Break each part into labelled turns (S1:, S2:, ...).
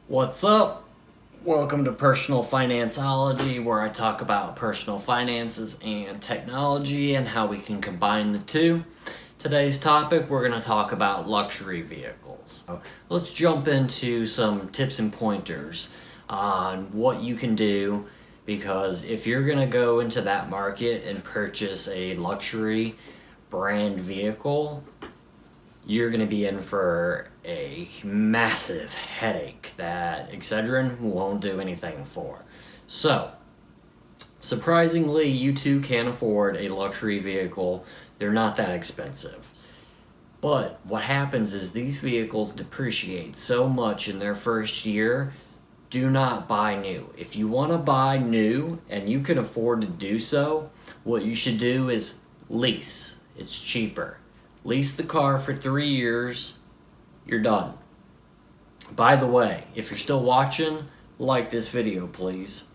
S1: What's up? Welcome to Personal Financeology, where I talk about personal finances and technology and how we can combine the two. Today's topic, we're going to talk about luxury vehicles. So let's jump into some tips and pointers on what you can do, because if you're going to go into that market and purchase a luxury brand vehicle, you're going to be in for a massive headache that Excedrin won't do anything for. So, surprisingly, you too can afford a luxury vehicle. They're not that expensive. But what happens is these vehicles depreciate so much in their first year. Do not buy new. If you want to buy new and you can afford to do so, what you should do is lease. It's cheaper. Lease the car for 3 years, you're done. By the way, if you're still watching, like this video, please.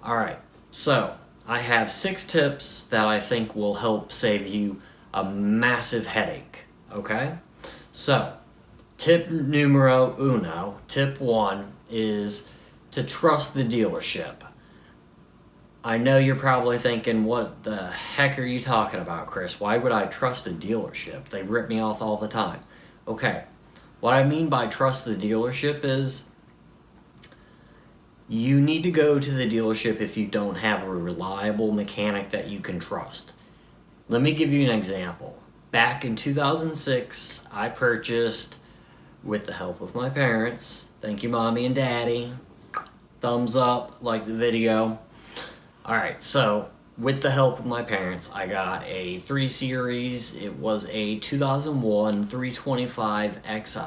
S1: Alright, so I have 6 tips that I think will help save you a massive headache, okay? So, tip numero uno, tip 1, is to trust the dealership. I know you're probably thinking, what the heck are you talking about, Kris? Why would I trust a dealership? They rip me off all the time. Okay, what I mean by trust the dealership is you need to go to the dealership if you don't have a reliable mechanic that you can trust. Let me give you an example. Back in 2006, I purchased, with the help of my parents, thank you mommy and daddy, thumbs up, like the video. Alright, so with the help of my parents, I got a 3 Series. It was a 2001 325 Xi.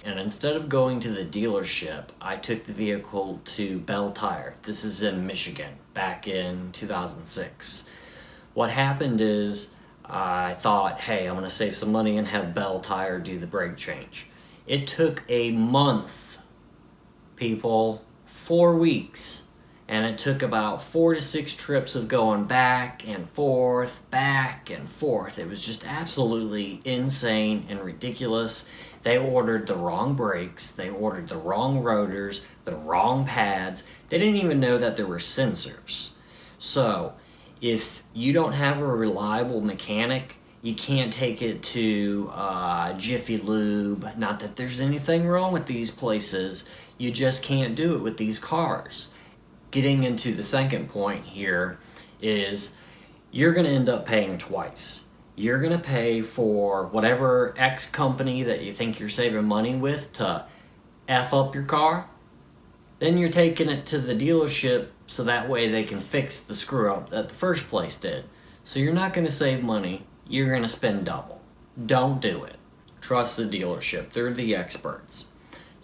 S1: And instead of going to the dealership, I took the vehicle to Bell Tire. This is in Michigan, back in 2006. What happened is I thought, hey, I'm going to save some money and have Bell Tire do the brake change. It took a month, people, 4 weeks. And it took about 4 to 6 trips of going back and forth. It was just absolutely insane and ridiculous. They ordered the wrong brakes. They ordered the wrong rotors, the wrong pads. They didn't even know that there were sensors. So, if you don't have a reliable mechanic, you can't take it to Jiffy Lube. Not that there's anything wrong with these places. You just can't do it with these cars. Getting into the second point here is you're going to end up paying twice. You're going to pay for whatever X company that you think you're saving money with to F up your car. Then you're taking it to the dealership so that way they can fix the screw up that the first place did. So you're not going to save money. You're going to spend double. Don't do it. Trust the dealership. They're the experts.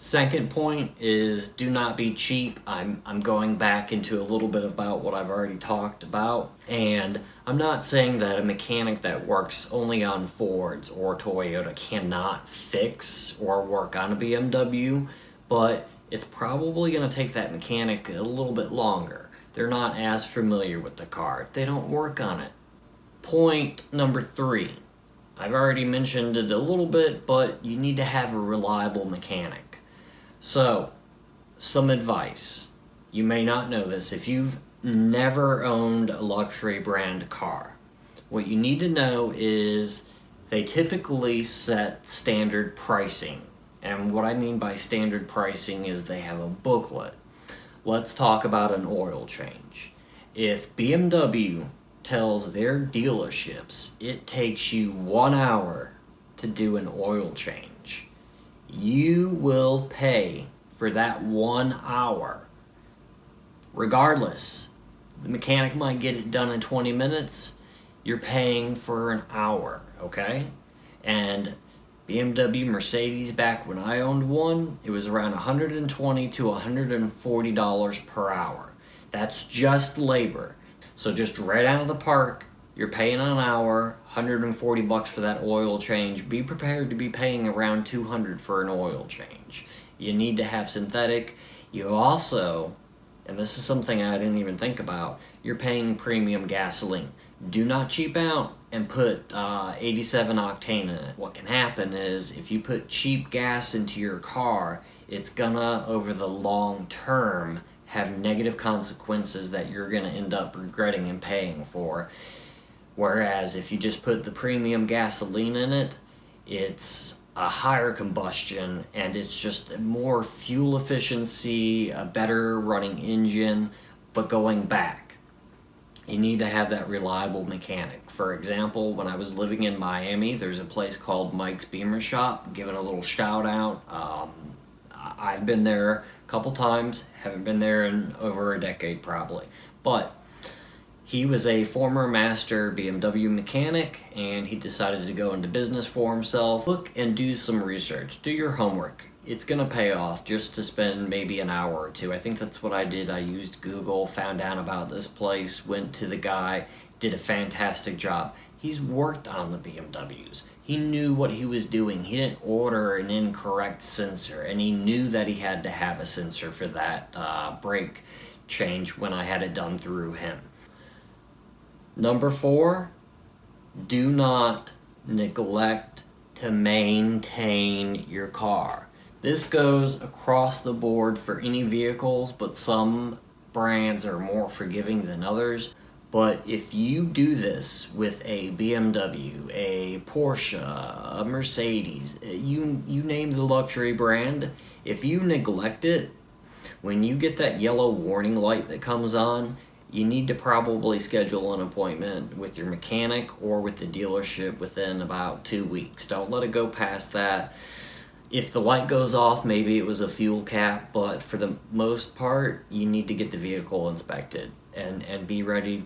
S1: Second point is do not be cheap. I'm going back into a little bit about what I've already talked about. And I'm not saying that a mechanic that works only on Fords or Toyota cannot fix or work on a BMW, but it's probably going to take that mechanic a little bit longer. They're not as familiar with the car. They don't work on it. Point number 3. I've already mentioned it a little bit, but you need to have a reliable mechanic. So, some advice. You may not know this. If you've never owned a luxury brand car, what you need to know is they typically set standard pricing. And what I mean by standard pricing is they have a booklet. Let's talk about an oil change. If BMW tells their dealerships it takes you 1 hour to do an oil change, you will pay for that 1 hour. Regardless, the mechanic might get it done in 20 minutes. You're paying for an hour, okay? And BMW, Mercedes, back when I owned one, it was around $120 to $140 per hour. That's just labor. So just right out of the park, you're paying an hour, $140 for that oil change. Be prepared to be paying around $200 for an oil change. You need to have synthetic. You also, and this is something I didn't even think about, you're paying premium gasoline. Do not cheap out and put 87 octane in it. What can happen is if you put cheap gas into your car, it's gonna, over the long term, have negative consequences that you're gonna end up regretting and paying for. Whereas if you just put the premium gasoline in it, it's a higher combustion and it's just more fuel efficiency, a better running engine. But going back, you need to have that reliable mechanic. For example, when I was living in Miami, there's a place called Mike's Beamer Shop. Giving a little shout out. I've been there a couple times, haven't been there in over a decade probably. But he was a former master BMW mechanic, and he decided to go into business for himself. Look and do some research. Do your homework. It's going to pay off just to spend maybe an hour or two. I think that's what I did. I used Google, found out about this place, went to the guy, did a fantastic job. He's worked on the BMWs. He knew what he was doing. He didn't order an incorrect sensor, and he knew that he had to have a sensor for that brake change when I had it done through him. Number 4, do not neglect to maintain your car. This goes across the board for any vehicles, but some brands are more forgiving than others. But if you do this with a BMW, a Porsche, a Mercedes, you name the luxury brand, if you neglect it, when you get that yellow warning light that comes on, you need to probably schedule an appointment with your mechanic or with the dealership within about 2 weeks. Don't let it go past that. If the light goes off, maybe it was a fuel cap, but for the most part, you need to get the vehicle inspected and be ready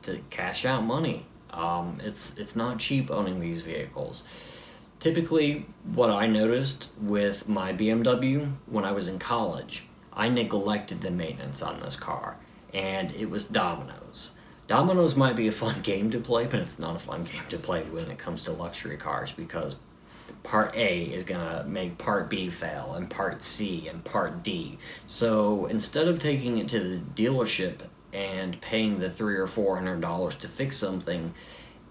S1: to cash out money. It's not cheap owning these vehicles. Typically, what I noticed with my BMW when I was in college, I neglected the maintenance on this car. And it was dominoes. Dominoes might be a fun game to play, but it's not a fun game to play when it comes to luxury cars, because part A is gonna make part B fail, and part C, and part D. So instead of taking it to the dealership and paying the $300 or $400 to fix something,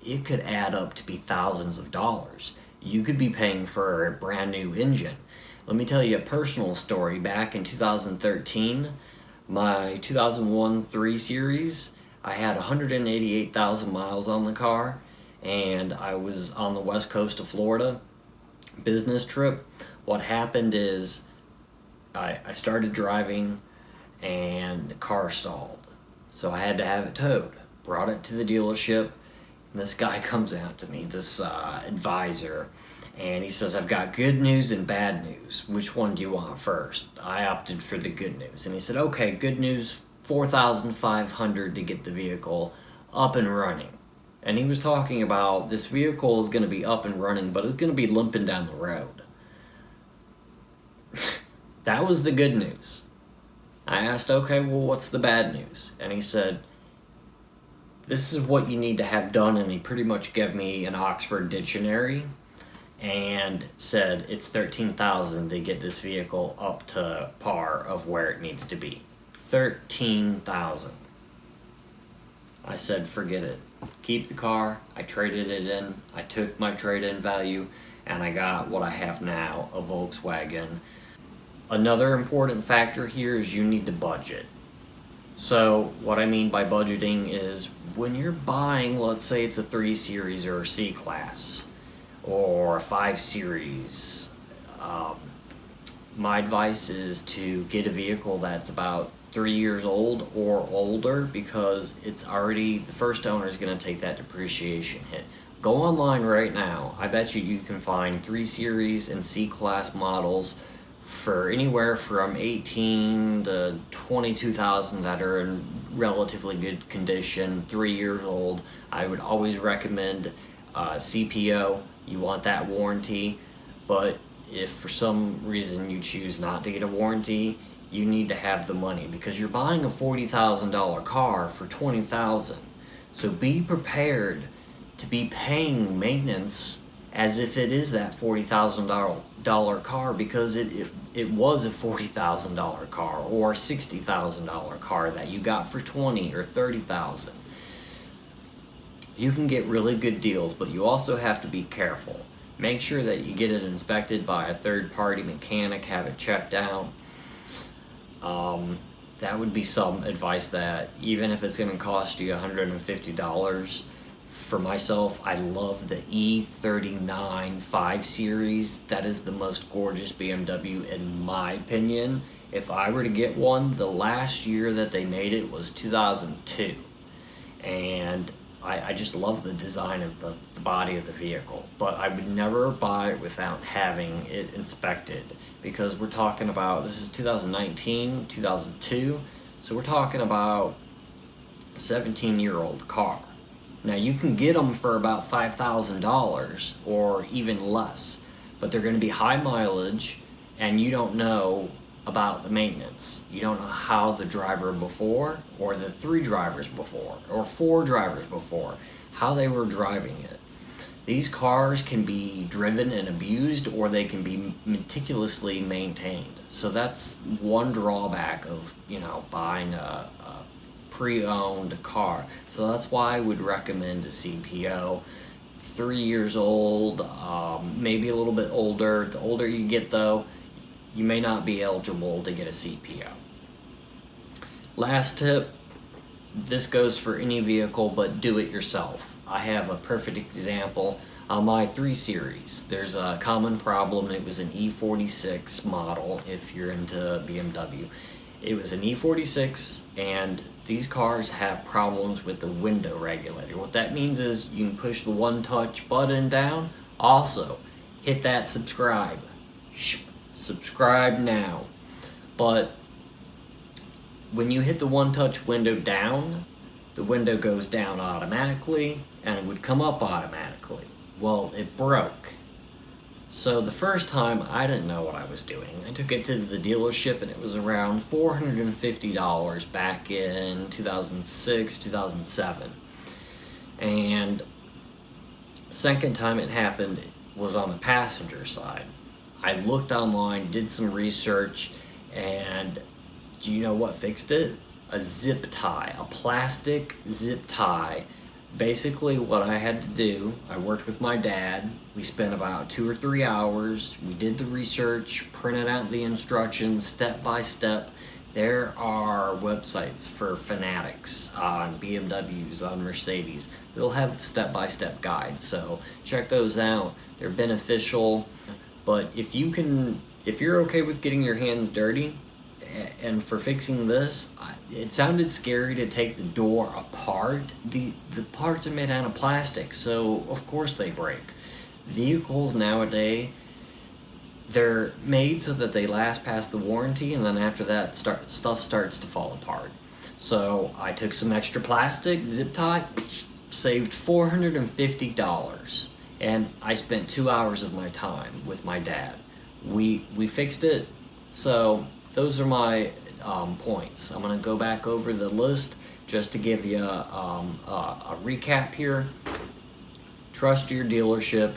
S1: it could add up to be thousands of dollars. You could be paying for a brand new engine. Let me tell you a personal story. Back in 2013, my 2001 3 Series, I had 188,000 miles on the car, and I was on the west coast of Florida, business trip. What happened is I started driving and the car stalled. So I had to have it towed. Brought it to the dealership, and this guy comes out to me, this advisor, and he says, I've got good news and bad news. Which one do you want first? I opted for the good news. And he said, okay, good news, $4,500 to get the vehicle up and running. And he was talking about this vehicle is going to be up and running, but it's going to be limping down the road. That was the good news. I asked, okay, well, what's the bad news? And he said, this is what you need to have done. And he pretty much gave me an Oxford dictionary and said it's $13,000 to get this vehicle up to par of where it needs to be. $13,000. I said, forget it. Keep the car. I traded it in. I took my trade-in value, and I got what I have now, a Volkswagen. Another important factor here is you need to budget. So what I mean by budgeting is when you're buying, let's say it's a 3 Series or a C-Class, or a 5 Series, my advice is to get a vehicle that's about 3 years old or older, because it's already, the first owner is going to take that depreciation hit. Go online right now. I bet you can find 3 Series and C-Class models for anywhere from $18,000 to $22,000 that are in relatively good condition, 3 years old. I would always recommend CPO. You want that warranty, but if for some reason you choose not to get a warranty, you need to have the money, because you're buying a $40,000 car for $20,000. So be prepared to be paying maintenance as if it is that $40,000 car, because it was a $40,000 car or a $60,000 car that you got for $20,000 or $30,000. You can get really good deals, but you also have to be careful. make sure that you get it inspected by a third-party mechanic, have it checked out. That would be some advice that, even if it's going to cost you $150, for myself, I love the E39 5 Series. That is the most gorgeous BMW in my opinion. If I were to get one, the last year that they made it was 2002. And I just love the design of the body of the vehicle. But I would never buy it without having it inspected, because we're talking about, this is 2019, 2002, so we're talking about a 17-year-old car. Now you can get them for about $5,000 or even less, but they're going to be high mileage, and you don't know about the maintenance. You don't know how the driver before, or the 3 drivers before, or 4 drivers before, how they were driving it. These cars can be driven and abused, or they can be meticulously maintained. So that's one drawback of, buying a pre-owned car. So that's why I would recommend a CPO. 3 years old, maybe a little bit older. The older you get though, you may not be eligible to get a CPO. Last tip, this goes for any vehicle, but do it yourself. I have a perfect example on my 3 Series. There's a common problem. It was an E46 model, if you're into BMW. It was an E46, and these cars have problems with the window regulator. What that means is you can push the one-touch button down. Also, hit that subscribe. Subscribe now. But when you hit the one-touch window down, the window goes down automatically, and it would come up automatically. Well, it broke. So the first time, I didn't know what I was doing. I took it to the dealership, and it was around $450 back in 2006, 2007. And second time it happened was on the passenger side. I looked online, did some research, and do you know what fixed it? A zip tie, a plastic zip tie. Basically what I had to do, I worked with my dad. We spent about 2 or 3 hours. We did the research, printed out the instructions step by step. There are websites for fanatics on BMWs, on Mercedes. They'll have step-by-step guides, so check those out. They're beneficial. But if you're okay with getting your hands dirty, and for fixing this, it sounded scary to take the door apart. The parts are made out of plastic, so of course they break. Vehicles nowadays, they're made so that they last past the warranty, and then after that stuff starts to fall apart. So I took some extra plastic, zip tie, saved $450, and I spent 2 hours of my time with my dad. We fixed it. So those are my points. I'm going to go back over the list just to give you a recap here. Trust your dealership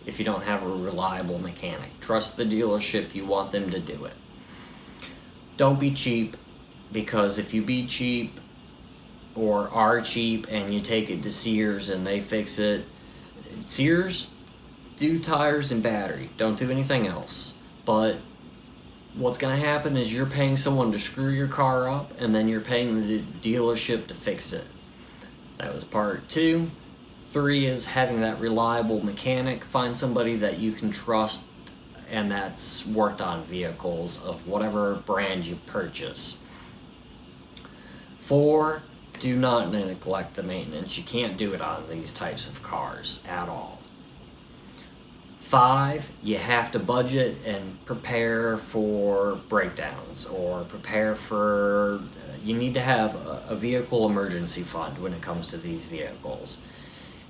S1: if you don't have a reliable mechanic. Trust the dealership, you want them to do it. Don't be cheap, because if you be cheap or are cheap and you take it to Sears and they fix it, Sears, do tires and battery. Don't do anything else. But what's going to happen is you're paying someone to screw your car up, and then you're paying the dealership to fix it. That was part 2. 3 is having that reliable mechanic. Find somebody that you can trust and that's worked on vehicles of whatever brand you purchase. 4, do not neglect the maintenance. You can't do it on these types of cars at all. 5, you have to budget and prepare for breakdowns, or prepare for, you need to have a vehicle emergency fund when it comes to these vehicles.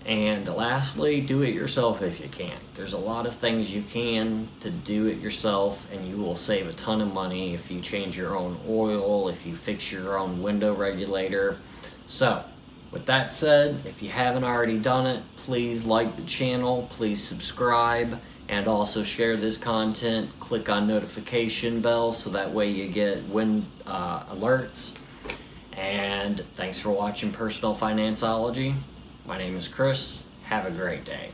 S1: And lastly, do it yourself if you can. There's a lot of things you can to do it yourself, and you will save a ton of money if you change your own oil, if you fix your own window regulator. So, with that said, if you haven't already done it, please like the channel, please subscribe, and also share this content. Click on notification bell so that way you get alerts. And thanks for watching Personal Financeology. My name is Kris. Have a great day.